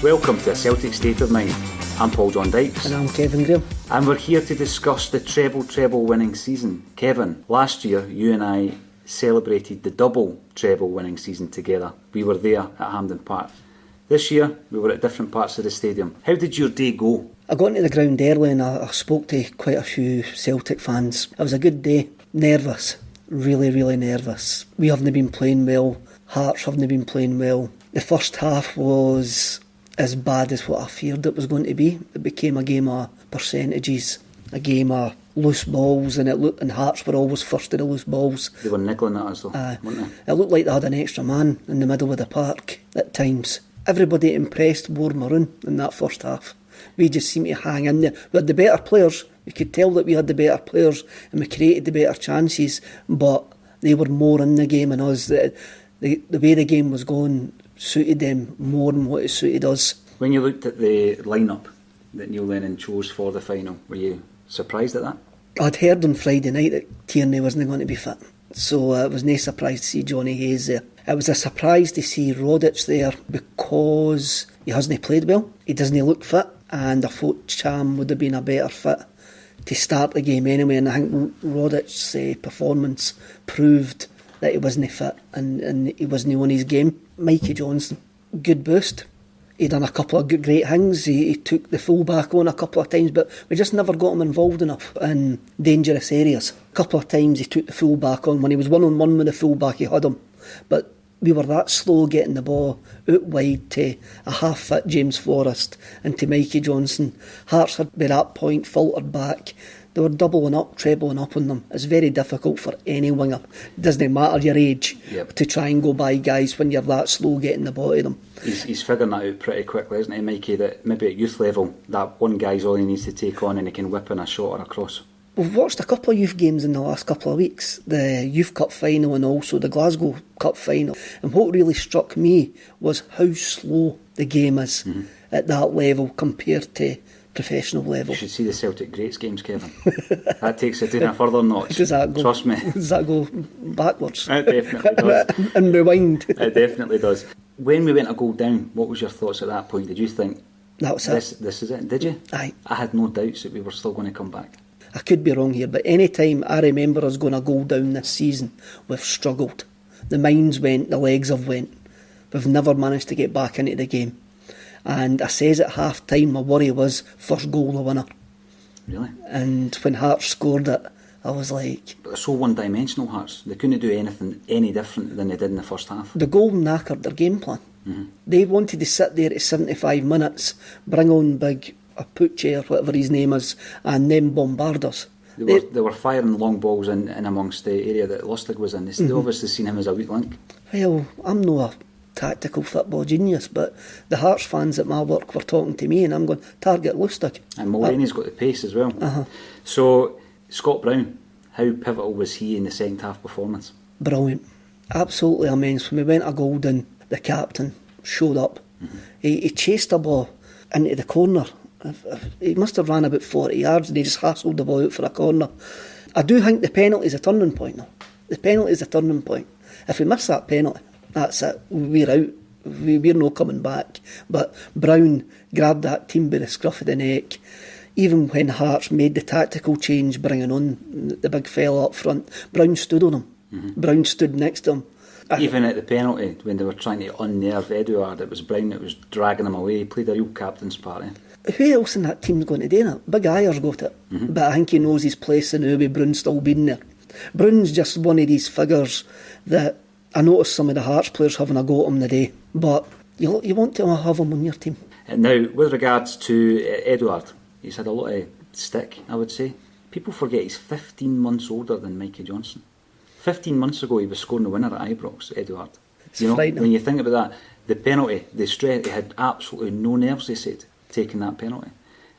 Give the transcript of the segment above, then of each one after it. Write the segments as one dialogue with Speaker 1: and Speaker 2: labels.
Speaker 1: Welcome to Celtic State of Mind. I'm Paul John Dykes.
Speaker 2: And I'm Kevin Graham.
Speaker 1: And we're here to discuss the Treble Treble winning season. Kevin, last year you and I celebrated the double treble winning season together. We were there at Hampden Park. This year we were at different parts of the stadium. How did your day go?
Speaker 2: I got into the ground early and I spoke to quite a few Celtic fans. It was a good day. Nervous. Really, really nervous. We haven't been playing well. Hearts haven't been playing well. The first half was as bad as what I feared it was going to be. It became a game of percentages, a game of loose balls, and Hearts were always first to the loose balls.
Speaker 1: They were niggling at us though, weren't they?
Speaker 2: It looked like they had an extra man in the middle of the park at times. Everybody impressed wore maroon in that first half. We just seemed to hang in there. We had the better players. You could tell that we had the better players and we created the better chances, but they were more in the game than us. The way the game was going suited them more than what it suited us.
Speaker 1: When you looked at the lineup that Neil Lennon chose for the final, were you surprised at that?
Speaker 2: I'd heard on Friday night that Tierney wasn't going to be fit, so it was no surprise to see Johnny Hayes there. It was a surprise to see Rodic there because he hasn't played well. He doesn't look fit, and I thought Cham would have been a better fit to start the game anyway, and I think Rodic's performance proved that he wasn't fit and he wasn't on his game. Mikey Johnson, good boost. He done a couple of great things. He took the full back on a couple of times, but we just never got him involved enough in dangerous areas. A couple of times he took the full back on. When he was one-on-one with the full back, he had him. But we were that slow getting the ball out wide to a half-fit James Forrest and to Mikey Johnson. Hearts had, by that point, faltered back. They were doubling up, trebling up on them. It's very difficult for any winger. It doesn't matter your age, to try and go by guys when you're that slow getting the ball to them.
Speaker 1: He's figuring that out pretty quickly, isn't he, Mikey? That maybe at youth level, that one guy's all he needs to take on and he can whip in a shot or a cross.
Speaker 2: We've watched a couple of youth games in the last couple of weeks, the Youth Cup final and also the Glasgow Cup final. And what really struck me was how slow the game is at that level compared to professional level.
Speaker 1: You should see the Celtic Greats games, Kevin. That takes it to a further notch.
Speaker 2: Does that go,
Speaker 1: trust me.
Speaker 2: Does that go backwards?
Speaker 1: It definitely does.
Speaker 2: And rewind.
Speaker 1: It definitely does. When we went a goal down, what was your thoughts at that point? Did you think,
Speaker 2: that was
Speaker 1: this is it? Did you?
Speaker 2: Aye.
Speaker 1: I had no doubts that we were still going to come back.
Speaker 2: I could be wrong here, but any time I remember us going a goal down this season, we've struggled. The minds went, the legs have went. We've never managed to get back into the game. And I says at half time, my worry was first goal the winner.
Speaker 1: Really?
Speaker 2: And when Hearts scored it, I was like...
Speaker 1: But they're so one-dimensional, Hearts. They couldn't do anything any different than they did in the first half.
Speaker 2: The goal knackered their game plan. They wanted to sit there at 75 minutes, bring on big Pucci or whatever his name is, and then bombard us.
Speaker 1: They were firing long balls in amongst the area that Lustig was in. They obviously seen him as a weak link.
Speaker 2: Well, I'm not a tactical football genius, but the Hearts fans at my work were talking to me and I'm going, target Lustig.
Speaker 1: And Mulroney's got the pace as well. So, Scott Brown, how pivotal was he in the second half performance?
Speaker 2: Brilliant. Absolutely immense. When we went a goal down, the captain showed up. He chased the ball into the corner. He must have ran about 40 yards and he just hassled the ball out for a corner. I do think the penalty is a turning point now. The penalty is a turning point. If we miss that penalty, that's it. We're out. We're not coming back. But Brown grabbed that team by the scruff of the neck. Even when Hearts made the tactical change, bringing on the big fella up front, Brown stood on him. Brown stood next to him.
Speaker 1: Even at the penalty, when they were trying to unnerve Edouard, it was Brown that was dragging him away. He played a real captain's party.
Speaker 2: Who else in that team's going to do that? Big Ayer's got it. But I think he knows his place in now with Brown still being there. Brown's just one of these figures that I noticed some of the Hearts players having a go at him today. But you want to have him on your team.
Speaker 1: And now, with regards to Edouard, he's had a lot of stick, I would say. People forget he's 15 months older than Mikey Johnson. 15 months ago, he was scoring the winner at Ibrox, Eduard.
Speaker 2: It's frightening.
Speaker 1: When you think about that, the penalty, the stress, he had absolutely no nerves, they said, taking that penalty.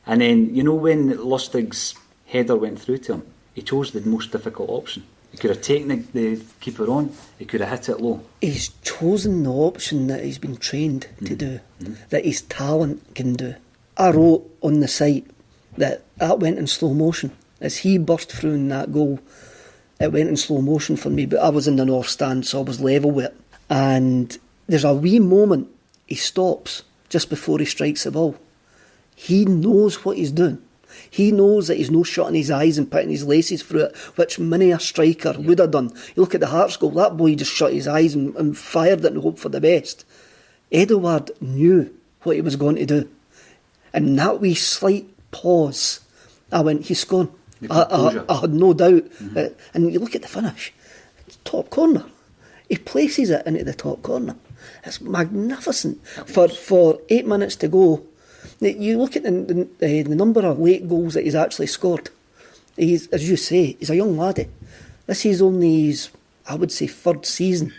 Speaker 1: And then, when Lustig's header went through to him, he chose the most difficult option. He could have taken the keeper on, he could have hit it low.
Speaker 2: He's chosen the option that he's been trained to do, that his talent can do. I wrote on the site that went in slow motion. As he burst through in that goal, it went in slow motion for me, but I was in the north stand, so I was level with it. And there's a wee moment he stops just before he strikes the ball. He knows what he's doing. He knows that he's no shutting his eyes and putting his laces through it, which many a striker would have done. You look at the Hearts goal, that boy just shut his eyes and fired it and hoped for the best. Edouard knew what he was going to do. And that wee slight pause, I went, he's gone. I had no doubt. And you look at the finish, top corner. He places it into the top corner. It's magnificent. For 8 minutes to go, you look at the number of late goals that he's actually scored. He's, as you say, he's a young laddie. This is only his, I would say, third season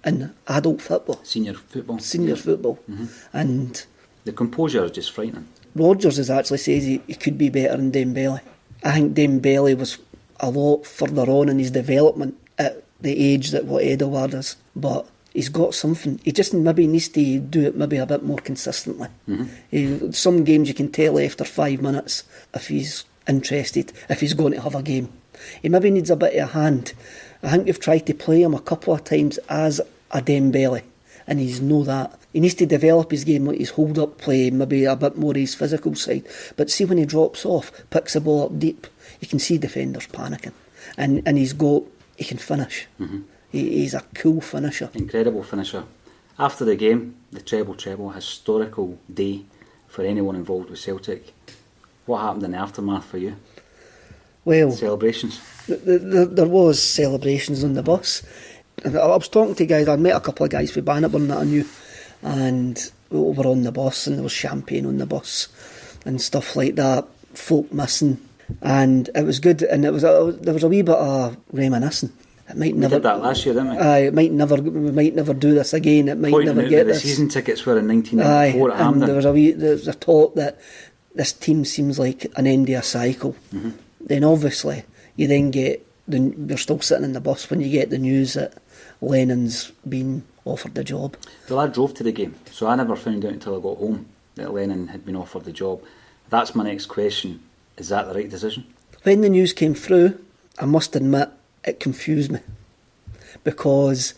Speaker 2: in adult football.
Speaker 1: Senior football.
Speaker 2: Football. And
Speaker 1: the composure is just frightening.
Speaker 2: Rodgers has actually says he could be better than Dembele. I think Dembele was a lot further on in his development at the age that what Edouard is. But he's got something. He just maybe needs to do it maybe a bit more consistently. Some games you can tell after 5 minutes if he's interested, if he's going to have a game. He maybe needs a bit of a hand. I think you've tried to play him a couple of times as a Dembele, and he's know that. He needs to develop his game, like his hold-up play, maybe a bit more his physical side. But see when he drops off, picks the ball up deep, you can see defenders panicking. And he can finish. He's a cool finisher.
Speaker 1: Incredible finisher. After the game, the Treble Treble, historical day for anyone involved with Celtic. What happened in the aftermath for you?
Speaker 2: Well,
Speaker 1: celebrations.
Speaker 2: There was celebrations on the bus. I was talking to guys. I met a couple of guys from Bannockburn that I knew, and we were on the bus, and there was champagne on the bus and stuff like that. Folk missing, and it was good. And there was a wee bit of reminiscing. We
Speaker 1: did that last year, didn't we?
Speaker 2: Aye, we might never do this again. It might
Speaker 1: Pointing
Speaker 2: never
Speaker 1: out
Speaker 2: get
Speaker 1: that
Speaker 2: this.
Speaker 1: The season tickets were in 1994 at Hampden.
Speaker 2: And there was a talk that this team seems like an end of a cycle. Then obviously you then get you're still sitting in the bus when you get the news that Lennon's been offered the job.
Speaker 1: Well, I drove to the game, so I never found out until I got home that Lennon had been offered the job. That's my next question. Is that the right decision?
Speaker 2: When the news came through, I must admit it confused me, because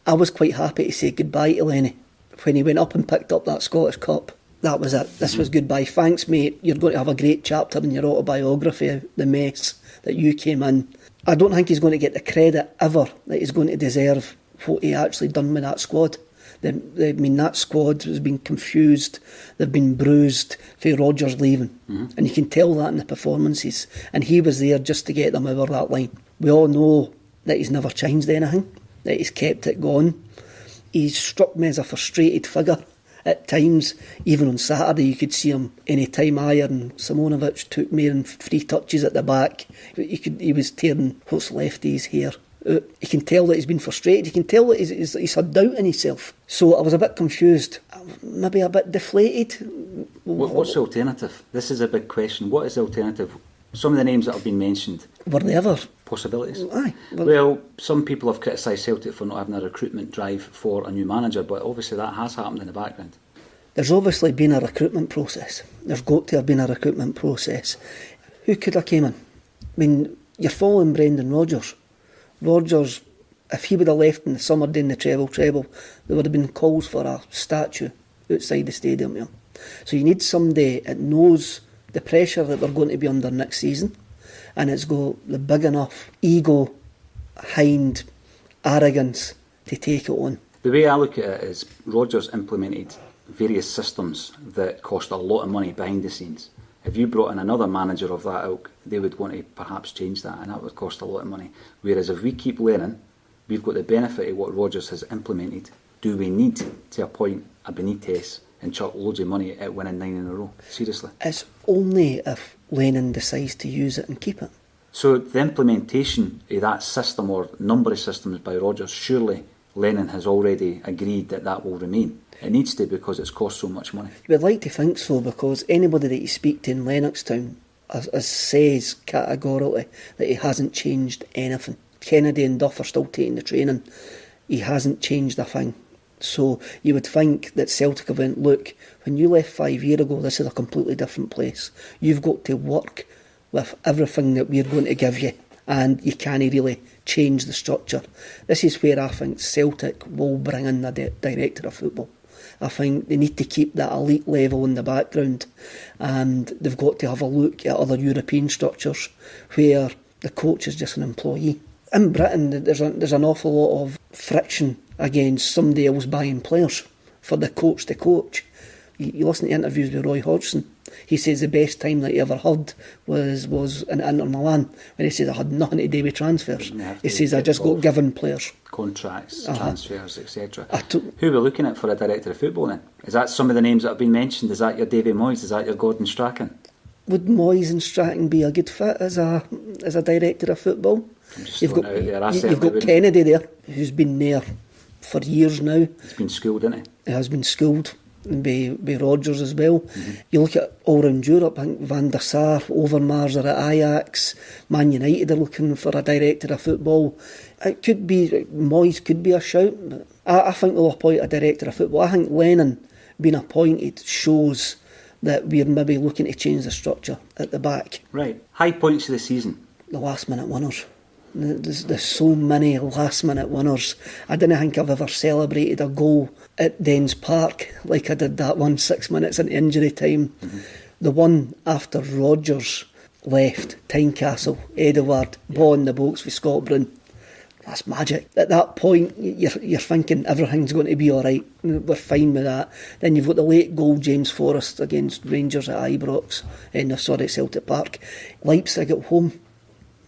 Speaker 2: I was quite happy to say goodbye to Lenny when he went up and picked up that Scottish Cup. That was it. This was goodbye. Thanks, mate. You're going to have a great chapter in your autobiography, the mess that you came in. I don't think he's going to get the credit ever that he's going to deserve what he actually done with that squad. That squad has been confused. They've been bruised for Rodgers leaving. And you can tell that in the performances. And he was there just to get them over that line. We all know that he's never changed anything, that he's kept it going. He's struck me as a frustrated figure at times. Even on Saturday you could see him any time Iron Simonovic took more than 3 touches at the back. He was tearing what's left of his hair. You can tell that he's been frustrated. You can tell that he's had doubt in himself. So I was a bit confused, maybe a bit deflated.
Speaker 1: What's the alternative? This is a big question. What is the alternative? Some of the names that have been mentioned.
Speaker 2: Were they ever?
Speaker 1: Possibilities.
Speaker 2: Aye.
Speaker 1: Well, some people have criticised Celtic for not having a recruitment drive for a new manager, but obviously that has happened in the background. There's
Speaker 2: obviously been a recruitment process. There's got to have been a recruitment process. Who could have came in? I mean, you're following Brendan Rodgers. Rodgers, if he would have left in the summer doing the Treble Treble, there would have been calls for a statue outside the stadium. You know? So you need somebody that knows the pressure that they're going to be under next season, and it's got the big enough ego, hind, arrogance to take it on.
Speaker 1: The way I look at it is Rodgers implemented various systems that cost a lot of money behind the scenes. If you brought in another manager of that ilk, they would want to perhaps change that, and that would cost a lot of money. Whereas if we keep Lennon, we've got the benefit of what Rodgers has implemented. Do we need to appoint a Benitez and chuck loads of money at winning 9 in a row? Seriously.
Speaker 2: It's only if Lennon decides to use it and keep it.
Speaker 1: So the implementation of that system or number of systems by Rodgers, surely Lennon has already agreed that will remain. It needs to, because it's cost so much money.
Speaker 2: You would like to think so, because anybody that you speak to in Lennoxtown says categorically that he hasn't changed anything. Kennedy and Duff are still taking the training. He hasn't changed a thing. So you would think that Celtic have went, look, when you left 5 years ago, this is a completely different place. You've got to work with everything that we're going to give you, and you can't really change the structure. This is where I think Celtic will bring in the director of football. I think they need to keep that elite level in the background, and they've got to have a look at other European structures where the coach is just an employee. In Britain, there's an awful lot of friction against somebody else buying players for the coach to coach. You listen to interviews with Roy Hodgson. He says the best time that he ever had was in Inter Milan, when he says I had nothing to do with transfers. He says I just got given players.
Speaker 1: Contracts, transfers, etc. Who are we looking at for a director of football then? Is that some of the names that have been mentioned? Is that your Davy Moyes? Is that your Gordon Strachan?
Speaker 2: Would Moyes and Strachan be a good fit as a director of football? You've got Kennedy there, who's been there for years now.
Speaker 1: He's been schooled, isn't he?
Speaker 2: He has been schooled by Rodgers as well. You look at all round Europe, I think Van der Sar, Overmars are at Ajax, Man United are looking for a director of football. It could be, Moyes could be a shout, but I think they'll appoint a director of football. I think Lennon being appointed shows that we're maybe looking to change the structure at the back.
Speaker 1: Right. High points of the season?
Speaker 2: The last minute winners. There's so many last minute winners. I didn't think I've ever celebrated a goal at Dens Park like I did that one 6 minutes into injury time. The one after Rodgers left, Tynecastle, Edouard, ball in the box for Scott Brown. That's magic. At that point, you're thinking everything's going to be alright. We're fine with that. Then you've got the late goal, James Forrest against Rangers at Ibrox, Celtic Park. Leipzig at home.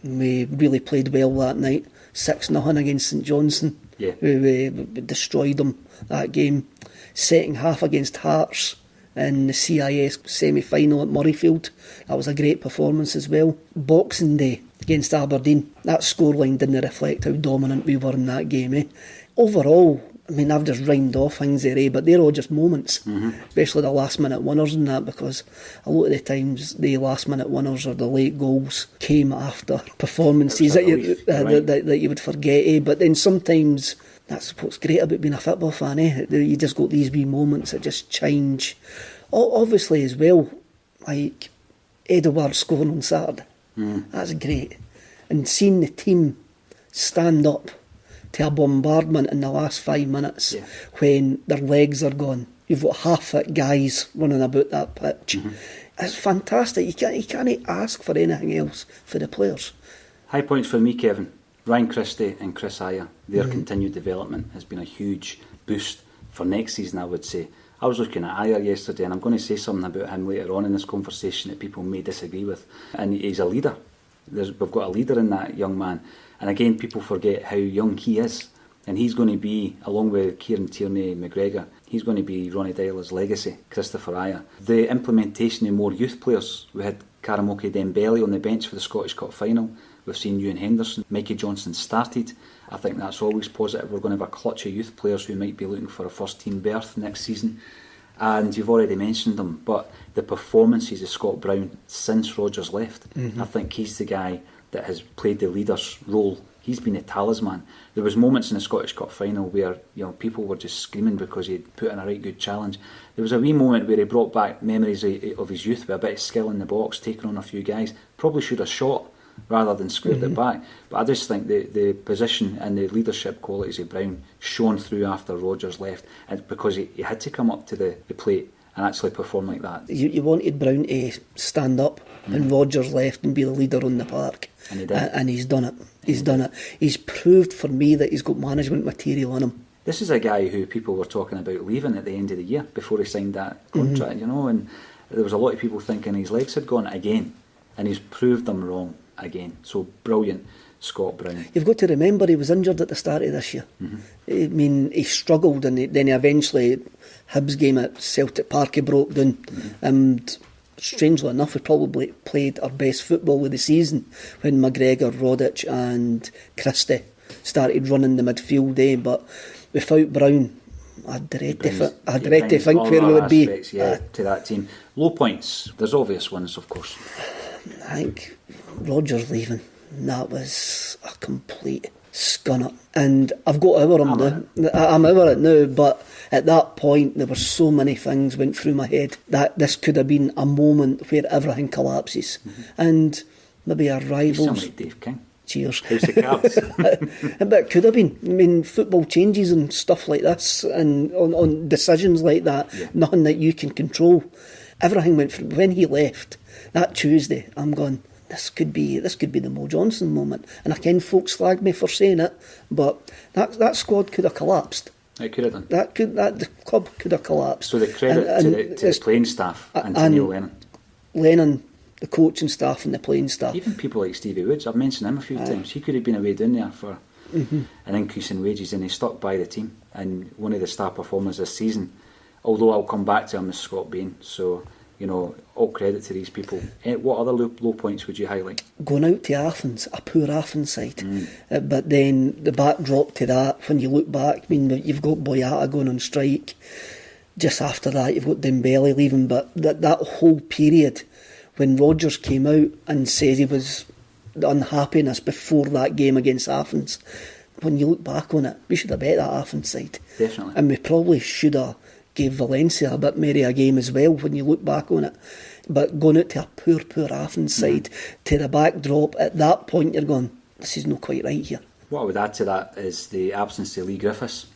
Speaker 2: We really played well that night. 6-0 against St Johnstone.
Speaker 1: Yeah.
Speaker 2: We destroyed them that game. Second half against Hearts in the CIS semi-final at Murrayfield. That was a great performance as well. Boxing Day against Aberdeen. That scoreline didn't reflect how dominant we were in that game. Overall, I mean, I've just rhymed off things there, but they're all just moments, especially the last minute winners and that, because a lot of the times the last minute winners or the late goals came after performances that you would forget. But then sometimes that's what's great about being a football fan. You just got these wee moments that just change. Obviously as well, like Edouard scoring on Saturday, that's great. And seeing the team stand up to a bombardment in the last 5 minutes when their legs are gone. You've got half-fit guys running about that pitch. It's fantastic. You can't ask for anything else for the players.
Speaker 1: High points for me, Kevin. Ryan Christie and Chris Ayer. Their continued development has been a huge boost for next season, I would say. I was looking at Ayer yesterday, and I'm going to say something about him later on in this conversation that people may disagree with. And he's a leader. We've got a leader in that young man. And again, people forget how young he is. And he's going to be, along with Kieran Tierney McGregor, he's going to be Ronnie Dyler's legacy, Christopher Ayer. The implementation of more youth players. We had Karamoke Dembele on the bench for the Scottish Cup final. We've seen Ewan Henderson. Mikey Johnson started. I think that's always positive. We're going to have a clutch of youth players who might be looking for a first team berth next season. And you've already mentioned them, but the performances of Scott Brown since Rodgers left, I think he's the guy that has played the leader's role. He's been a talisman. There was moments in the Scottish Cup final where people were just screaming because he had put in a right good challenge. There was a wee moment where he brought back memories of his youth with a bit of skill in the box, taking on a few guys. Probably should have shot rather than squared it back. But I just think the position and the leadership qualities of Brown shone through after Rodgers left, and because he had to come up to the plate and actually perform like that.
Speaker 2: You wanted Brown to stand up when Rodgers left and be the leader on the park.
Speaker 1: And he did.
Speaker 2: And he's done it. He's done it. He's proved for me that he's got management material in him.
Speaker 1: This is a guy who people were talking about leaving at the end of the year before he signed that contract, and there was a lot of people thinking his legs had gone again, and he's proved them wrong again. So brilliant, Scott Brown. You've
Speaker 2: got to remember he was injured at the start of this year. I mean, he struggled, and then he eventually, Hibs game at Celtic Park, he broke down, and strangely enough, we probably played our best football of the season when McGregor, Rodic and Christie started running the midfield, but without Brown, I dread to think where we would be.
Speaker 1: To that team. Low points, there's obvious ones, of course.
Speaker 2: I think Rodgers leaving, that was a complete scunner. And I've got over him now. I'm over it now, but at that point there were so many things went through my head that this could have been a moment where everything collapses. And maybe our rivals...
Speaker 1: Somebody Dave King.
Speaker 2: Cheers.
Speaker 1: House of Cards.
Speaker 2: But it could have been. I mean, football changes and stuff like this, and on decisions like that, nothing that you can control. Everything went through. When he left that Tuesday, I'm going, this could be the Mo Johnson moment. And I ken folks slag me for saying it, but that squad could have collapsed.
Speaker 1: It could have done.
Speaker 2: The club could have collapsed.
Speaker 1: So the credit to the playing staff and to Neil Lennon.
Speaker 2: Lennon, the coaching staff and the playing staff.
Speaker 1: Even people like Stevie Woods, I've mentioned him a few times. He could have been away down there for an increase in wages, and he stuck by the team. And one of the star performers this season, although I'll come back to him, is Scott Bain. So, all credit to these people. What other low points would you highlight? Going
Speaker 2: out to Athens, a poor Athens side. But then the backdrop to that, when you look back, I mean, you've got Boyata going on strike. Just after that, you've got Dembele leaving. But that whole period, when Rodgers came out and said he was the unhappiness before that game against Athens, when you look back on it, we should have bet that Athens side.
Speaker 1: Definitely.
Speaker 2: And we probably should have gave Valencia a bit more of a game as well when you look back on it. But going out to a poor Athens side, to the backdrop, at that point you're going, this is not quite right here.
Speaker 1: What I would add to that is the absence of Lee Griffiths.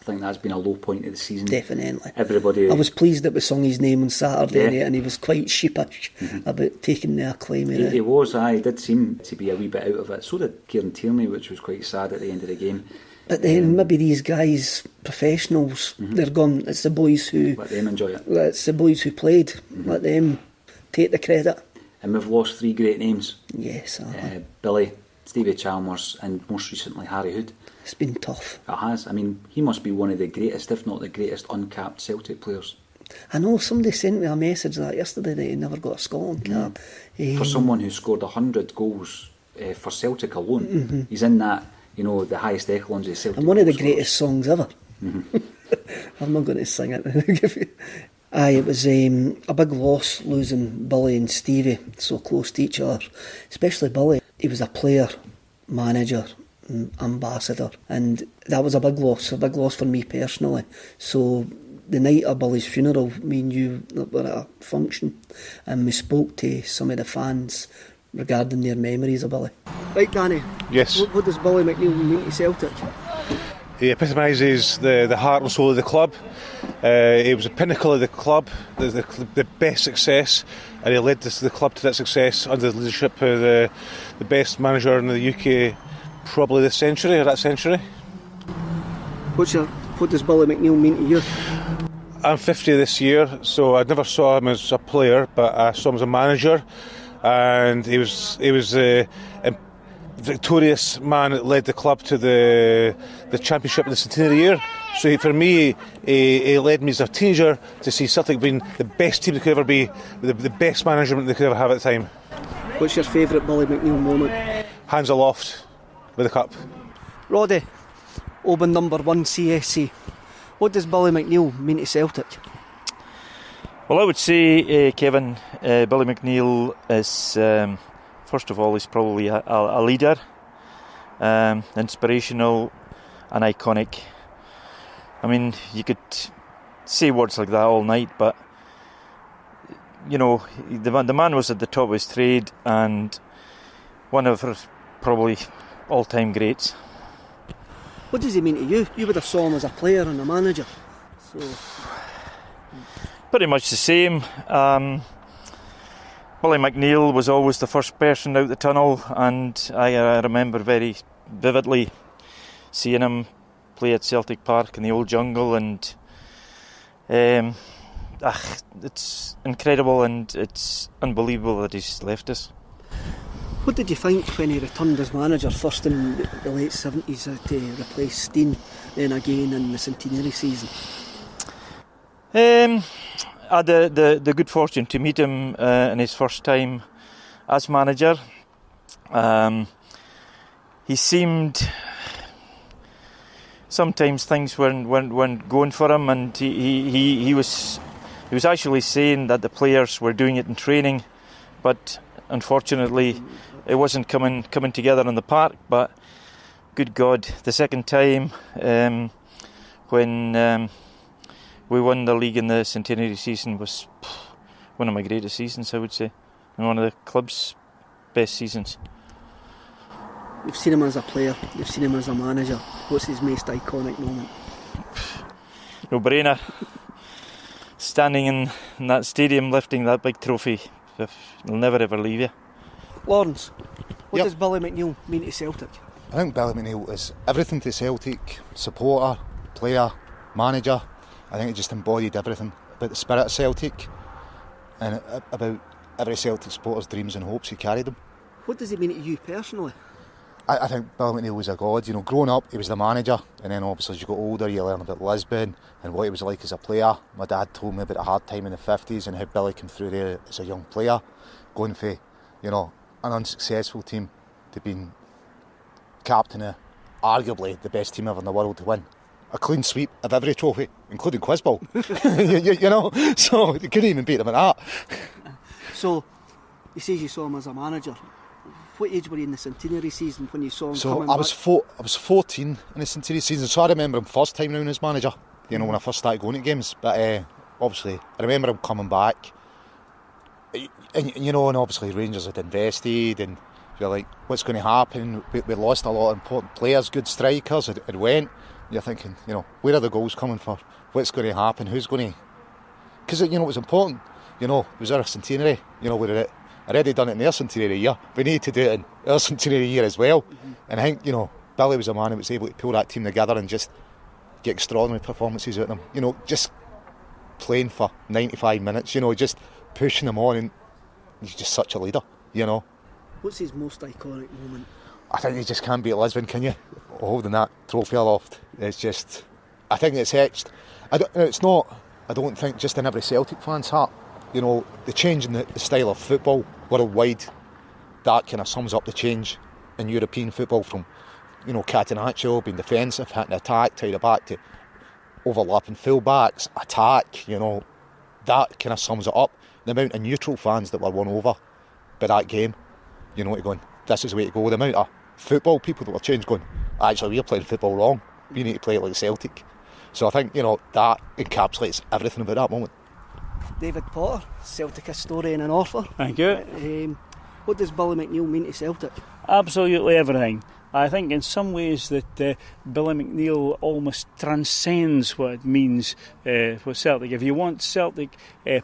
Speaker 1: I think that's been a low point of the season.
Speaker 2: Definitely.
Speaker 1: Everybody.
Speaker 2: I was pleased that we sung his name on Saturday, and he was quite sheepish about taking the acclaim.
Speaker 1: He was, he did seem to be a wee bit out of it. So did Kieran Tierney, which was quite sad at the end of the game.
Speaker 2: But then maybe these guys, professionals, they're gone. It's the boys who...
Speaker 1: Let them enjoy it.
Speaker 2: It's the boys who played. Let them take the credit.
Speaker 1: And we've lost 3 great names.
Speaker 2: Yes.
Speaker 1: Billy, Stevie Chalmers, and most recently Harry Hood.
Speaker 2: It's been tough.
Speaker 1: It has. I mean, he must be one of the greatest, if not the greatest, uncapped Celtic players.
Speaker 2: I know somebody sent me a message that yesterday that he never got a Scotland cap.
Speaker 1: For someone who scored 100 goals for Celtic alone, he's in that, the highest echelons of Celtic.
Speaker 2: And one of the greatest songs ever. I'm not going to sing it. It was a big loss losing Billy and Stevie so close to each other, especially Billy. He was a player, manager, ambassador, and that was a big loss for me personally. So the night of Billy's funeral, me and you were at a function, and we spoke to some of the fans regarding their memories of Billy. Right, Danny?
Speaker 3: Yes.
Speaker 2: What does Billy McNeil mean to Celtic?
Speaker 3: He epitomises the heart and soul of the club. He was the pinnacle of the club, the best success, and he led the club to that success under the leadership of the best manager in the UK, probably this century or that century.
Speaker 2: What does Billy McNeil mean to you?
Speaker 3: I'm 50 this year, so I never saw him as a player, but I saw him as a manager, and he was a victorious man that led the club to the championship in the centenary year. So for me, he led me as a teenager to see Celtic being the best team they could ever be, the best management they could ever have at the time.
Speaker 2: What's your favourite Billy McNeil moment?
Speaker 3: Hands aloft with the cup.
Speaker 2: Roddy, Oban number 1 CSC. What does Billy McNeil mean to Celtic?
Speaker 4: Well, I would say, Kevin, Billy McNeil is, first of all, he's probably a leader, inspirational and iconic. I mean, you could say words like that all night, but, the man was at the top of his trade and one of our probably all-time greats.
Speaker 2: What does he mean to you? You would have saw him as a player and a manager. So
Speaker 4: pretty much the same. Billy McNeil was always the first person out the tunnel, and I remember very vividly seeing him play at Celtic Park in the old jungle, and it's incredible and it's unbelievable that he's left us.
Speaker 2: What did you think when he returned as manager, first in the late 70s to replace Steen, then again in the centenary season?
Speaker 4: I I had the good fortune to meet him in his first time as manager. He seemed... Sometimes things weren't going for him, and he was actually saying that the players were doing it in training, but unfortunately it wasn't coming together in the park. But good God, the second time when we won the league in the centenary season was one of my greatest seasons, I would say, and one of the club's best seasons.
Speaker 2: You've seen him as a player, you've seen him as a manager. What's his most iconic moment?
Speaker 4: No brainer. Standing in that stadium lifting that big trophy. It'll never ever leave you.
Speaker 2: Lawrence, what does Billy McNeil mean to Celtic?
Speaker 5: I think Billy McNeil is everything to Celtic. Supporter, player, manager. I think he just embodied everything about the spirit of Celtic and about every Celtic supporter's dreams and hopes. He carried them.
Speaker 2: What does it mean to you personally?
Speaker 5: I think Billy McNeil was a god. You know, growing up, he was the manager, and then obviously as you got older, you learn about Lisbon and what he was like as a player. My dad told me about the hard time in the 50s and how Billy came through there as a young player, going for, you know, an unsuccessful team to being captain of arguably the best team ever in the world to win a clean sweep of every trophy, including Quizball. you know, so you couldn't even beat him at that.
Speaker 2: So, he says you saw him as a manager. What age were you in the centenary season when you saw him coming back?
Speaker 5: I was 14 in the centenary season, so I remember him first time round as manager, you know, when I first started going to games. But obviously, I remember him coming back. And you know, and obviously Rangers had invested, and you're like, what's going to happen? We lost a lot of important players, good strikers, it went. You're thinking, you know, where are the goals coming for? What's going to happen? Who's going to... Because, you know, it was important. You know, it was our centenary. You know, we had already done it in their centenary year. We need to do it in our centenary year as well. Mm-hmm. And I think, you know, Billy was a man who was able to pull that team together and just get extraordinary performances out of them. You know, just playing for 95 minutes, you know, just pushing them on, and he's just such a leader, you know.
Speaker 2: What's his most iconic moment?
Speaker 5: I think you just can't beat Lisbon, can you? Holding that trophy aloft. It's just, I think it's etched. I don't think just in every Celtic fan's heart. You know, the change in the style of football worldwide, that kind of sums up the change in European football from, you know, Catenaccio being defensive, hitting attack, tie the back, to overlapping full-backs, attack, you know. That kind of sums it up. The amount of neutral fans that were won over by that game, you know, going, this is the way to go. The amount of football people that were changed going, actually, we're playing football wrong. We need to play it like Celtic. So I think, you know, that encapsulates everything about that moment.
Speaker 2: David Potter, Celtic historian and author.
Speaker 6: Thank you.
Speaker 2: What does Billy McNeil mean to Celtic?
Speaker 6: Absolutely everything. I think in some ways that Billy McNeil almost transcends what it means for Celtic. If you want Celtic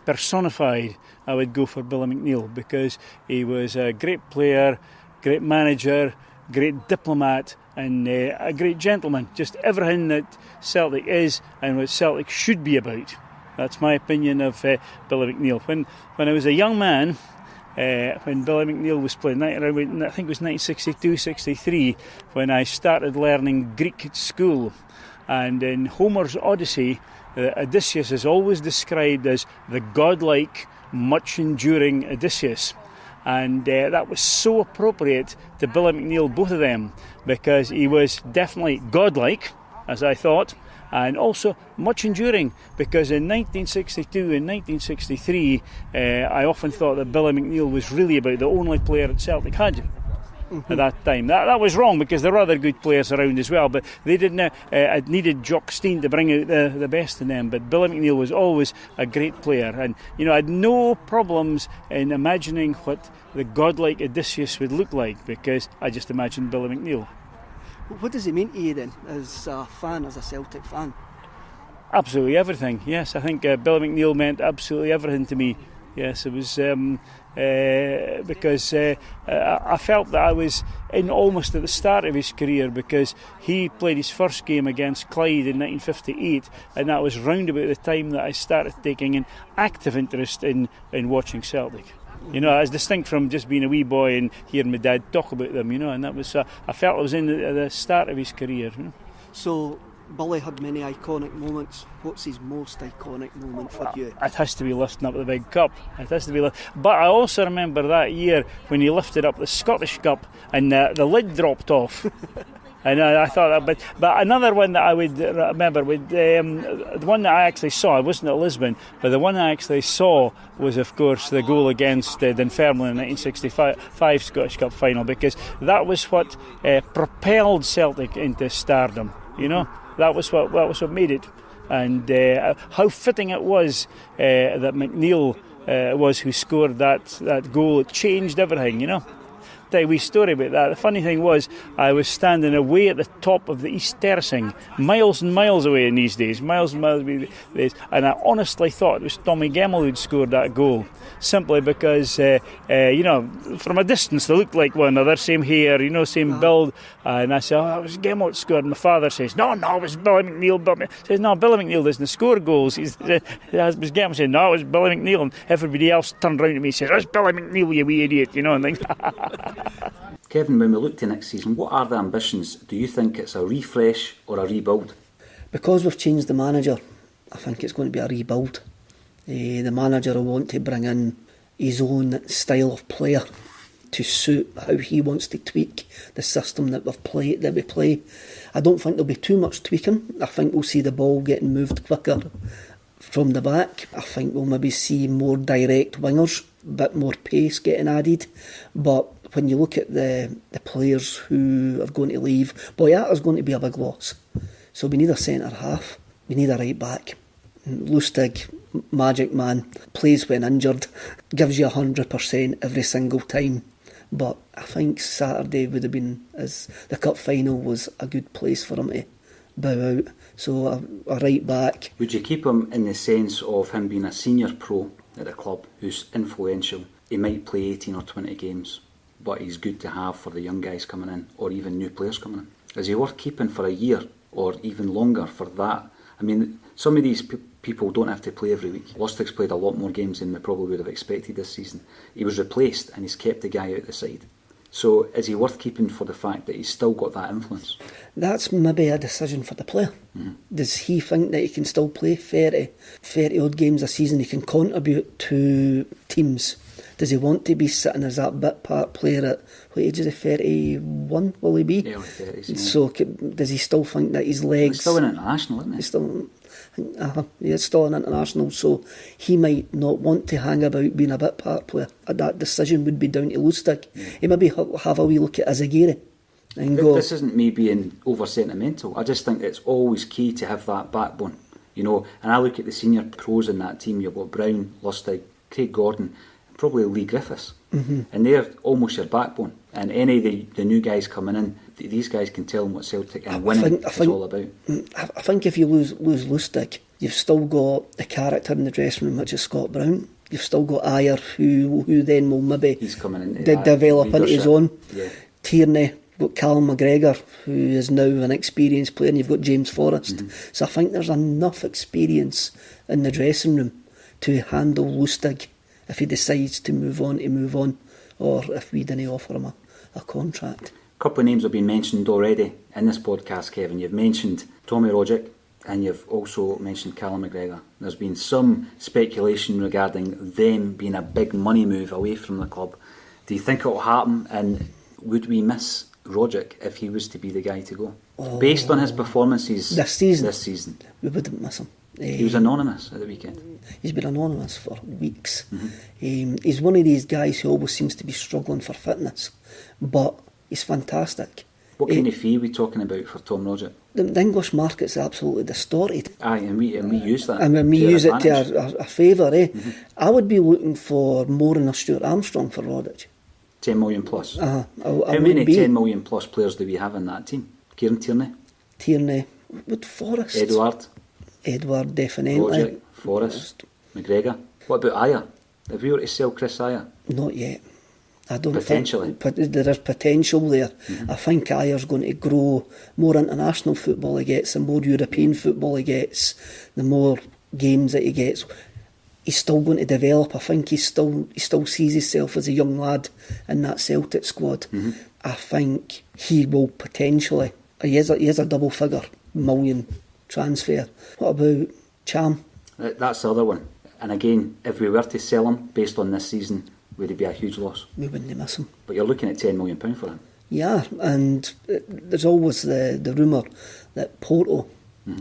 Speaker 6: personified, I would go for Billy McNeil, because he was a great player, great manager, great diplomat, and a great gentleman. Just everything that Celtic is and what Celtic should be about. That's my opinion of Billy McNeil. When I was a young man, when Billy McNeil was playing, I think it was 1962-63, when I started learning Greek at school. And in Homer's Odyssey, Odysseus is always described as the godlike, much-enduring Odysseus. And that was so appropriate to Billy McNeil, both of them, because he was definitely godlike, as I thought, and also much enduring, because in 1962 and 1963 I often thought that Billy McNeil was really about the only player that Celtic had at that time. That was wrong, because there were other good players around as well, but they didn't. It needed Jock Stein to bring out the best in them. But Billy McNeil was always a great player, and you know, I had no problems in imagining what the godlike Odysseus would look like, because I just imagined Billy McNeil.
Speaker 2: What does he mean to you then, as a fan, as a Celtic fan?
Speaker 6: Absolutely everything, yes. I think Billy McNeil meant absolutely everything to me. Yes, it was because I felt that I was in almost at the start of his career, because he played his first game against Clyde in 1958, and that was round about the time that I started taking an active interest in watching Celtic. You know, as distinct from just being a wee boy and hearing my dad talk about them, you know, and that was, I felt I was in at the start of his career. You know?
Speaker 2: So, Billy had many iconic moments. What's his most iconic moment for you?
Speaker 6: It has to be lifting up the big cup. It has to be. But I also remember that year when he lifted up the Scottish Cup and the lid dropped off. And I thought that, but another one that I would remember, the one that I actually saw, it wasn't at Lisbon, but the one I actually saw was, of course, the goal against Dunfermline in the 1965 Scottish Cup final, because that was what propelled Celtic into stardom. You know, that was what made it, and how fitting it was that McNeil was who scored that goal. It changed everything. You know. A wee story about that. The funny thing was, I was standing away at the top of the East Tercing, miles and miles away in these days, miles and miles away days, and I honestly thought it was Tommy Gemmell who'd scored that goal, simply because, you know, from a distance they looked like one another, same hair, you know, same build, and I said, oh, it was Gemmell that scored, and my father says, no, it was Billy McNeil. Says, no, Billy McNeil doesn't score goals. It was Gemmell saying, no, it was Billy McNeil, and everybody else turned round to me and says, it's Billy McNeil, you wee idiot, you know, and things.
Speaker 1: Kevin, when we look to next season, what are the ambitions? Do you think it's a refresh or a rebuild?
Speaker 2: Because we've changed the manager, I think it's going to be a rebuild. The manager will want to bring in his own style of player to suit how he wants to tweak the system that we play. I don't think there'll be too much tweaking. I think we'll see the ball getting moved quicker from the back. I think we'll maybe see more direct wingers, a bit more pace getting added. But when you look at the players who are going to leave, Boyata's going to be a big loss. So we need a centre half, we need a right back. Lustig, magic man, plays when injured, gives you 100% every single time. But I think Saturday would have been, as the cup final was a good place for him to bow out. So a right back.
Speaker 1: Would you keep him in the sense of him being a senior pro at the club who's influential? He might play 18 or 20 games, but he's good to have for the young guys coming in, or even new players coming in. Is he worth keeping for a year or even longer for that? I mean, some of these people don't have to play every week. Lustig's played a lot more games than we probably would have expected this season. He was replaced and he's kept the guy out the side. So is he worth keeping for the fact that he's still got that influence?
Speaker 2: That's maybe a decision for the player. Mm-hmm. Does he think that he can still play 30 odd games a season? He can contribute to teams. Does he want to be sitting as that bit part player at, what age is he, 31 will he be?
Speaker 1: Early 30s, yeah.
Speaker 2: So does he still think that his legs...
Speaker 1: He's still an international, isn't he?
Speaker 2: He is still an international, so he might not want to hang about being a bit part player. That decision would be down to Lustig. Yeah. He maybe have a wee look at Azagiri and go...
Speaker 1: This isn't me being over sentimental. I just think it's always key to have that backbone, you know. And I look at the senior pros in that team. You've got Brown, Lustig, Craig Gordon, probably Lee Griffiths, and they're almost your backbone. And any of the new guys coming in, these guys can tell them what Celtic and winning is all about.
Speaker 2: I think if you lose Lustig, you've still got the character in the dressing room, which is Scott Brown. You've still got Ayer, who then will maybe
Speaker 1: he's coming into
Speaker 2: develop into his own.
Speaker 1: Yeah.
Speaker 2: Tierney, you've got Callum McGregor, who is now an experienced player, and you've got James Forrest. So I think there's enough experience in the dressing room to handle Lustig if he decides to move on, or if we didn't offer him a contract.
Speaker 1: A couple of names have been mentioned already in this podcast, Kevin. You've mentioned Tommy Rogic and you've also mentioned Callum McGregor. There's been some speculation regarding them being a big money move away from the club. Do you think it will happen, and would we miss Rogic if he was to be the guy to go? Based on his performances
Speaker 2: this season, we wouldn't miss him.
Speaker 1: He was anonymous at the weekend.
Speaker 2: He's been anonymous for weeks. He's one of these guys who always seems to be struggling for fitness, but he's fantastic.
Speaker 1: What kind of fee are we talking about for Tom Rogic?
Speaker 2: The English market's absolutely distorted.
Speaker 1: Aye, and we use that.
Speaker 2: And we use it to our favour, I would be looking for more than a Stuart Armstrong for Rogic.
Speaker 1: 10 million plus.
Speaker 2: How
Speaker 1: many 10 million plus players do we have in that team? Kieran
Speaker 2: Tierney, with Forrest. Edward, definitely.
Speaker 1: Rogic, Forrest, McGregor. What about Ayer? Have we were to sell Chris Ayer?
Speaker 2: Not yet. I don't
Speaker 1: Potentially.
Speaker 2: think there is potential there. I think Ayer's going to grow. More international football he gets, the more European football he gets, the more games that he gets. He's still going to develop. I think he still sees himself as a young lad in that Celtic squad. I think he will potentially. He is a double figure million transfer. What about Cham?
Speaker 1: That's the other one. And again, if we were to sell him based on this season, would it be a huge loss?
Speaker 2: We wouldn't miss him.
Speaker 1: But you're looking at £10 million for him.
Speaker 2: Yeah, and there's always the rumour that Porto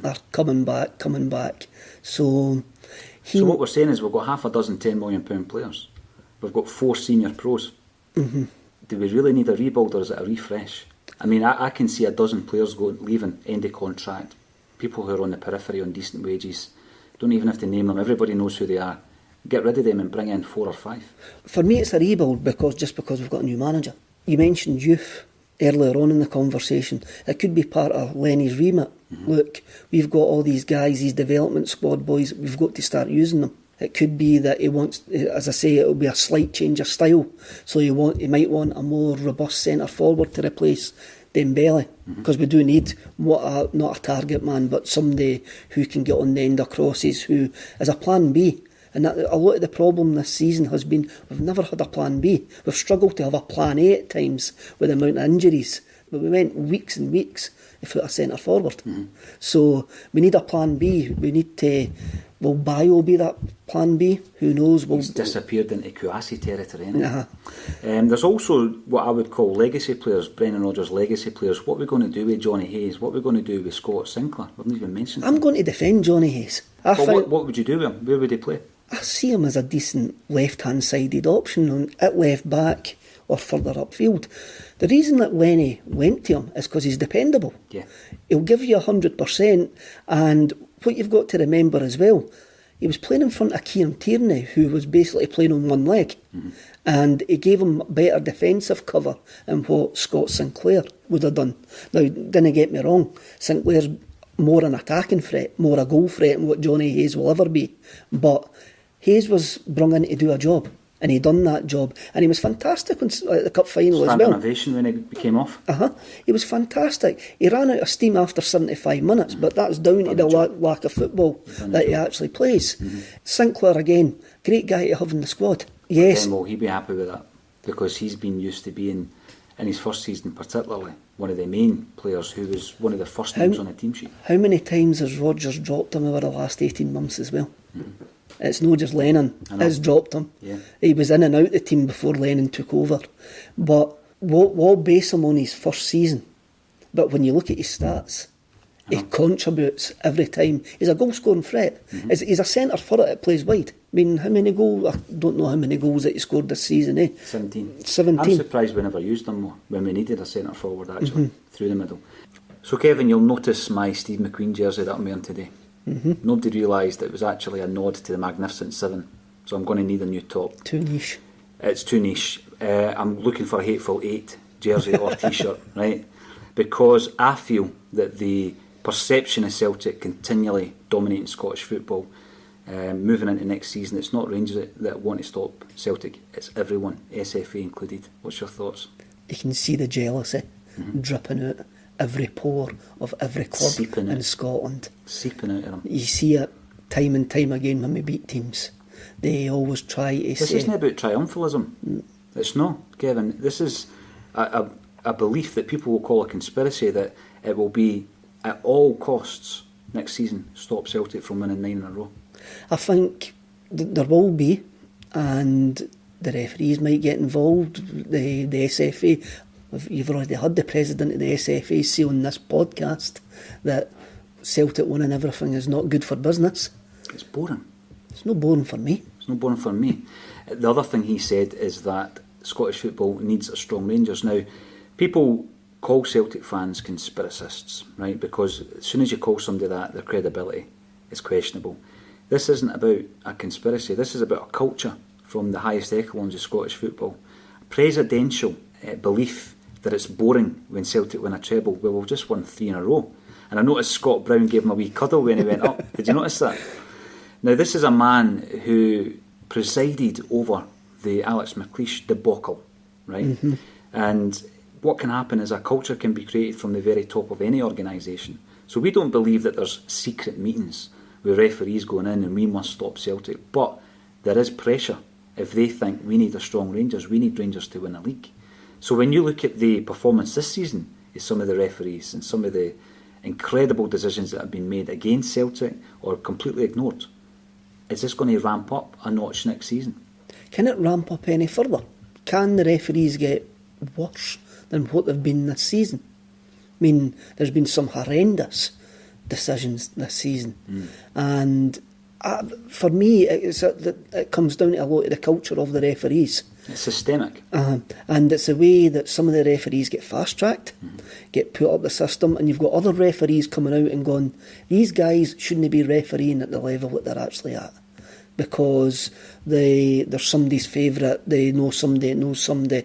Speaker 2: are coming back. So
Speaker 1: what we're saying is we've got half a dozen £10 million players. We've got 4 senior pros. Do we really need a rebuild or is it a refresh? I mean, I can see a dozen players leaving, end of contract. People who are on the periphery on decent wages. Don't even have to name them. Everybody knows who they are. Get rid of them and bring in 4 or 5.
Speaker 2: For me, it's a rebuild because we've got a new manager. You mentioned youth earlier on in the conversation. It could be part of Lenny's remit. Look, we've got all these guys, these development squad boys. We've got to start using them. It could be that he wants, as I say, it'll be a slight change of style. So he might want a more robust centre forward to replace Dembele, because we do need not a target man, but somebody who can get on the end of crosses, who is a plan B. And that, a lot of the problem this season has been we've never had a plan B. We've struggled to have a plan A at times with the amount of injuries, but we went weeks and weeks without a centre forward. So we need a plan B. We need to. Will Bio be that plan B? Who knows?
Speaker 1: He's disappeared into Kouassi territory. There's also what I would call legacy players, Brendan Rodgers legacy players. What are we going to do with Johnny Hayes? What are we going to do with Scott Sinclair? We haven't even mentioned him.
Speaker 2: I'm going to defend Johnny Hayes.
Speaker 1: What would you do with him? Where would he play?
Speaker 2: I see him as a decent left-hand sided option at left back or further upfield. The reason that Lenny went to him is because he's dependable.
Speaker 1: Yeah.
Speaker 2: He'll give you 100%, and what you've got to remember as well, he was playing in front of Kieran Tierney, who was basically playing on one leg, and he gave him better defensive cover than what Scott Sinclair would have done. Now, didn't get me wrong, Sinclair's more an attacking threat, more a goal threat than what Johnny Hayes will ever be, but Hayes was brought in to do a job, and he done that job, and he was fantastic at the cup final as well.
Speaker 1: Innovation when he came off.
Speaker 2: He was fantastic. He ran out of steam after 75 minutes, but that's down to the lack of football that he actually plays. Sinclair again, great guy to have in the squad. Yes.
Speaker 1: Then will he be happy with that? Because he's been used to being, in his first season particularly, one of the main players who was one of the first names on the team sheet.
Speaker 2: How many times has Rodgers dropped him over the last 18 months as well? It's not just Lennon has dropped him.
Speaker 1: Yeah.
Speaker 2: He was in and out the team before Lennon took over. But we'll base him on his first season. But when you look at his stats, he contributes every time. He's a goal-scoring threat. He's a centre forward that plays wide. I mean, how many goals? I don't know how many goals that he scored this season,
Speaker 1: 17.
Speaker 2: 17.
Speaker 1: I'm surprised we never used him more when we needed a centre forward actually, through the middle. So Kevin, you'll notice my Steve McQueen jersey that I'm wearing today. Nobody realised it was actually a nod to the Magnificent Seven, so I'm going to need a new top.
Speaker 2: Too niche.
Speaker 1: It's too niche. I'm looking for a Hateful Eight jersey or t-shirt, right? Because I feel that the perception of Celtic continually dominating Scottish football, moving into next season, it's not Rangers that want to stop Celtic, it's everyone, SFA included. What's your thoughts?
Speaker 2: You can see the jealousy dripping out every pore of every club in Scotland.
Speaker 1: Seeping out of them.
Speaker 2: You see it time and time again when we beat teams. They always try to
Speaker 1: This
Speaker 2: say...
Speaker 1: isn't about triumphalism. It's not, Kevin. This is a belief that people will call a conspiracy, that it will be at all costs next season stop Celtic from winning 9 in a row.
Speaker 2: I think there will be, and the referees might get involved, the SFA. You've already heard the president of the SFA say on this podcast that Celtic winning everything is not good for business.
Speaker 1: It's boring.
Speaker 2: It's not boring for me.
Speaker 1: It's not boring for me. The other thing he said is that Scottish football needs a strong Rangers. Now, people call Celtic fans conspiracists, right? Because as soon as you call somebody that, their credibility is questionable. This isn't about a conspiracy. This is about a culture from the highest echelons of Scottish football. A presidential belief that it's boring when Celtic win a treble. Well, we've just won 3 in a row. And I noticed Scott Brown gave him a wee cuddle when he went up. Did you notice that? Now, this is a man who presided over the Alex McLeish debacle, right? And what can happen is a culture can be created from the very top of any organisation. So we don't believe that there's secret meetings with referees going in and we must stop Celtic. But there is pressure if they think we need a strong Rangers, we need Rangers to win a league. So when you look at the performance this season of some of the referees and some of the incredible decisions that have been made against Celtic or completely ignored. Is this going to ramp up a notch next season?
Speaker 2: Can it ramp up any further? Can the referees get worse than what they've been this season? I mean, there's been some horrendous decisions this season. And for me, it comes down to a lot of the culture of the referees.
Speaker 1: It's systemic.
Speaker 2: And it's the way that some of the referees get fast-tracked, get put up the system, and you've got other referees coming out and going, these guys shouldn't be refereeing at the level that they're actually at, because they're somebody's favourite, they know somebody that knows somebody,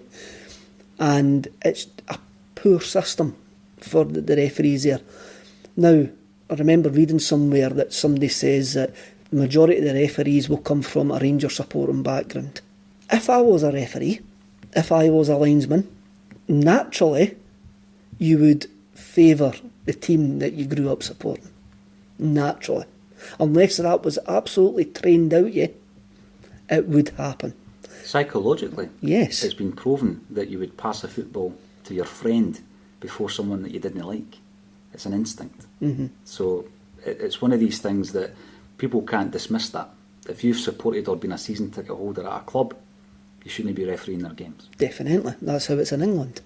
Speaker 2: and it's a poor system for the referees there. Now, I remember reading somewhere that somebody says that the majority of the referees will come from a Rangers supporting background. If I was a referee, if I was a linesman, naturally you would favour the team that you grew up supporting. Naturally. Unless that was absolutely trained out you, it would happen.
Speaker 1: Psychologically,
Speaker 2: yes,
Speaker 1: it's been proven that you would pass a football to your friend before someone that you didn't like. It's an instinct. So it's one of these things that people can't dismiss that. If you've supported or been a season ticket holder at a club, you shouldn't be refereeing their games.
Speaker 2: Definitely. That's how it's in England.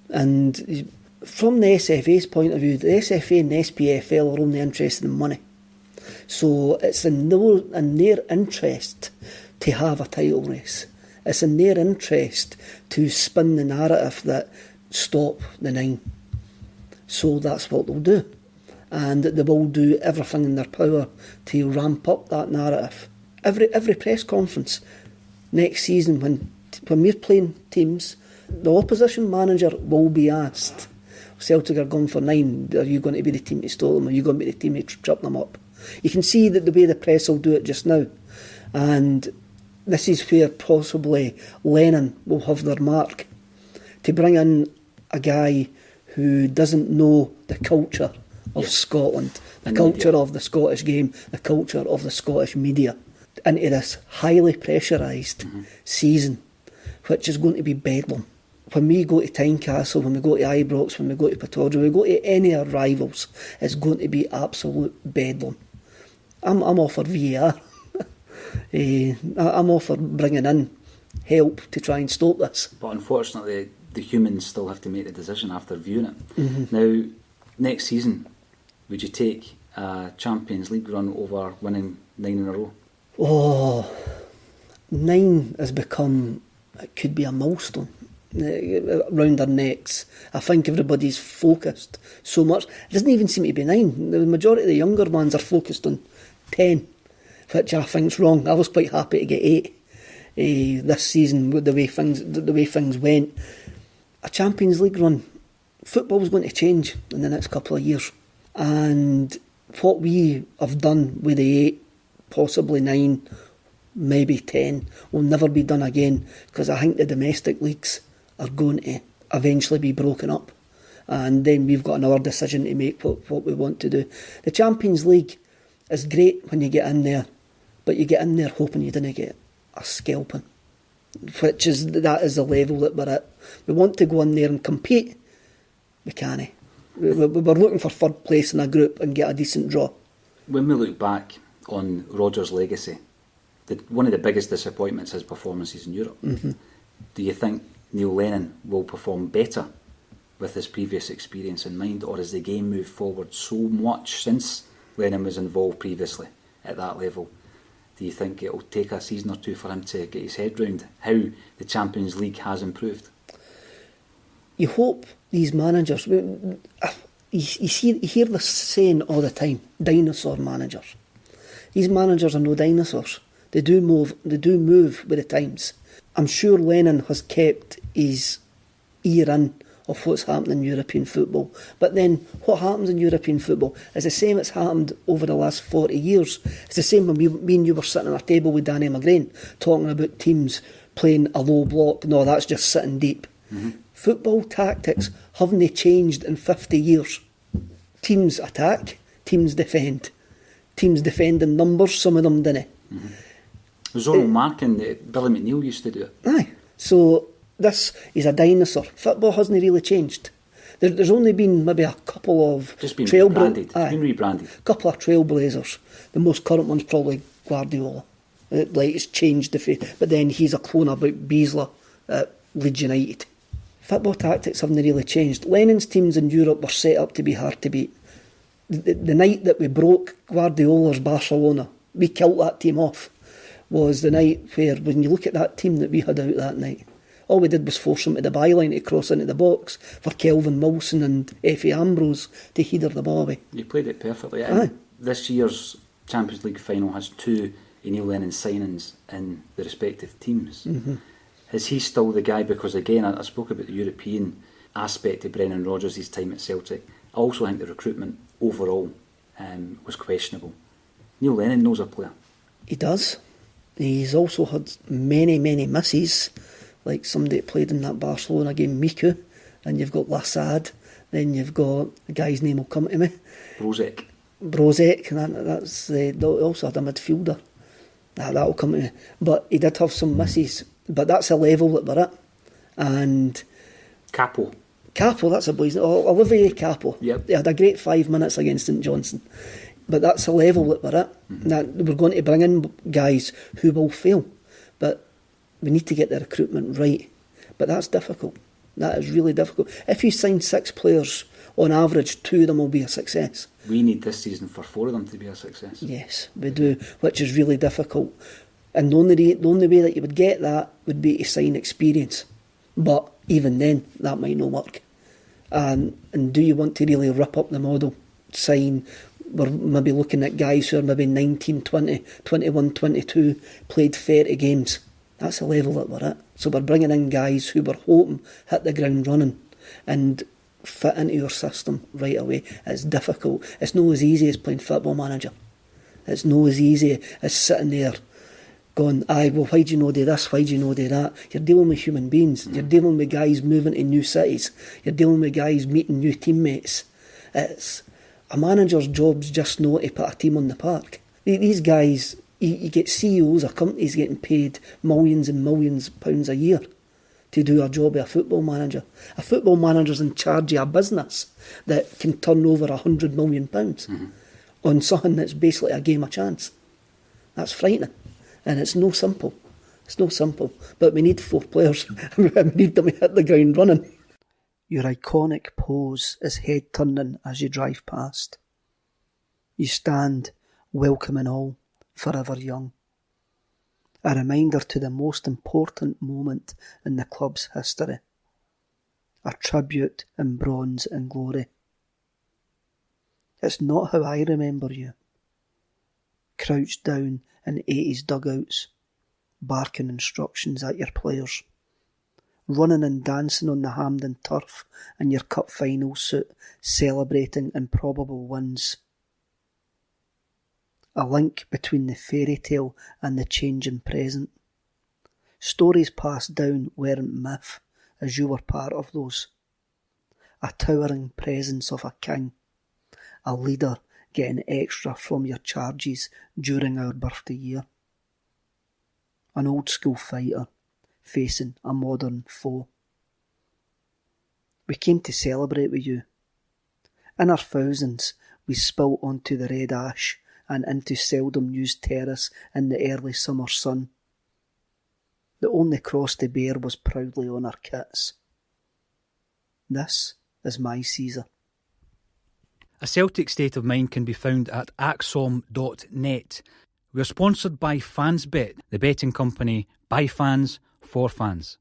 Speaker 2: And from the SFA's point of view, the SFA and the SPFL are only interested in money. So it's in their interest to have a title race. It's in their interest to spin the narrative that stop the 9. So that's what they'll do. And they will do everything in their power to ramp up that narrative. Every press conference next season, when we're playing teams, the opposition manager will be asked, Celtic are going for 9, are you going to be the team to stop them? Are you going to be the team to trip them up? You can see that the way the press will do it just now. And this is where possibly Lennon will have their mark, to bring in a guy who doesn't know the culture of Scotland, the culture of the Scottish game, the culture of the Scottish media, into this highly pressurised season, which is going to be bedlam. When we go to Tynecastle, when we go to Ibrox, when we go to Pittodrie, when we go to any of our rivals, it's going to be absolute bedlam. I'm all for VAR. I'm all for bringing in help to try and stop this.
Speaker 1: But unfortunately, the humans still have to make the decision after viewing it. Now, next season, would you take a Champions League run over winning 9 in a row?
Speaker 2: Oh, 9 has become, it could be a milestone round our necks. I think everybody's focused so much. It doesn't even seem to be 9. The majority of the younger ones are focused on 10, which I think's wrong. I was quite happy to get 8 this season with the way things went. A Champions League run, football's going to change in the next couple of years, and what we have done with the 8, possibly 9, maybe 10, will never be done again, because I think the domestic leagues are going to eventually be broken up, and then we've got another decision to make what we want to do. The Champions League is great when you get in there, but you get in there hoping you didn't get a scalping, that is the level that we're at. We want to go in there and compete. We can't. We're looking for third place in a group and get a decent draw.
Speaker 1: When we look back on Rodgers' legacy, one of the biggest disappointments is performances in Europe. Do you think Neil Lennon will perform better with his previous experience in mind, or has the game moved forward so much since Lennon was involved previously at that level? Do you think it'll take a season or two for him to get his head round how the Champions League has improved?
Speaker 2: You hope these managers, you hear this saying all the time, dinosaur managers. These managers are no dinosaurs. They do move with the times. I'm sure Lennon has kept his ear in of what's happening in European football. But then what happens in European football is the same that's happened over the last 40 years. It's the same when me and you were sitting at a table with Danny McGrain talking about teams playing a low block. No, that's just sitting deep. Football tactics, haven't they changed in 50 years? Teams attack, teams defend. Teams defend in numbers, some of them didn't.
Speaker 1: Zonal marking, Billy McNeil used to do it.
Speaker 2: Aye. So this is a dinosaur. Football hasn't really changed. There's only been maybe a couple of
Speaker 1: Just been rebranded. It's been rebranded.
Speaker 2: Couple of trailblazers. The most current one's probably Guardiola. It's changed the face, but then he's a clone about Beasley at Leeds United. Football tactics haven't really changed. Lennon's teams in Europe were set up to be hard to beat. The night that we broke Guardiola's Barcelona, we killed that team off, was the night where, when you look at that team that we had out that night, all we did was force them to the byline to cross into the box for Kelvin Wilson and Effie Ambrose to header the ball away.
Speaker 1: You played it perfectly.
Speaker 2: Aye.
Speaker 1: This year's Champions League final has 2 Neil Lennon signings in the respective teams.
Speaker 2: Mm-hmm.
Speaker 1: Is he still the guy? Because again, I spoke about the European aspect of Brendan Rodgers' time at Celtic. I also think the recruitment overall was questionable. Neil Lennon knows a player.
Speaker 2: He does. He's also had many, many misses, like somebody that played in that Barcelona game, Miku, and you've got Lassad, then you've got, the guy's name will come to me, Brozek, and that's they also had a midfielder. That'll come to me. But he did have some misses, but that's a level that we're at. And
Speaker 1: Capo,
Speaker 2: that's a boy's name. Olivier Capo.
Speaker 1: Yep.
Speaker 2: He had a great 5 minutes against St Johnstone. But that's a level that we're at.
Speaker 1: Mm-hmm.
Speaker 2: Now, we're going to bring in guys who will fail. But we need to get the recruitment right. But that's difficult. That is really difficult. If you sign 6 players, on average, 2 of them will be a success.
Speaker 1: We need this season for 4 of them to be a success.
Speaker 2: Yes, we do, which is really difficult. And the only way that you would get that would be to sign experience. But even then, that might not work. And do you want to really rip up the model? We're maybe looking at guys who are maybe 19, 20, 21, 22, played 30 games. That's the level that we're at. So we're bringing in guys who we're hoping hit the ground running and fit into your system right away. It's difficult. It's not as easy as playing Football Manager. It's not as easy as sitting there going, well, why do you know do this, why do you know do that? You're dealing with human beings. You're dealing with guys moving to new cities. You're dealing with guys meeting new teammates. It's a manager's job's just not to put a team on the park. These guys, you get CEOs of companies getting paid millions and millions of pounds a year to do a job of a football manager. A football manager's in charge of a business that can turn over £100 million on something that's basically a game of chance. That's frightening. And it's no simple. It's no simple. But we need 4 players. We need them to hit the ground running. Your iconic pose is head turning as you drive past. You stand, welcoming all, forever young. A reminder to the most important moment in the club's history. A tribute in bronze and glory. It's not how I remember you. Crouched down in 80s dugouts, barking instructions at your players. Running and dancing on the Hampden turf in your cup final suit, celebrating improbable wins. A link between the fairy tale and the changing present. Stories passed down weren't myth, as you were part of those. A towering presence of a king. A leader getting extra from your charges during our birthday year. An old school fighter facing a modern foe. We came to celebrate with you. In our thousands, we spilt onto the red ash and into seldom used terrace in the early summer sun. The only cross to bear was proudly on our kits. This is my Caesar.
Speaker 7: A Celtic State of Mind can be found at axom.net. We are sponsored by Fansbet, the betting company by fans for fans.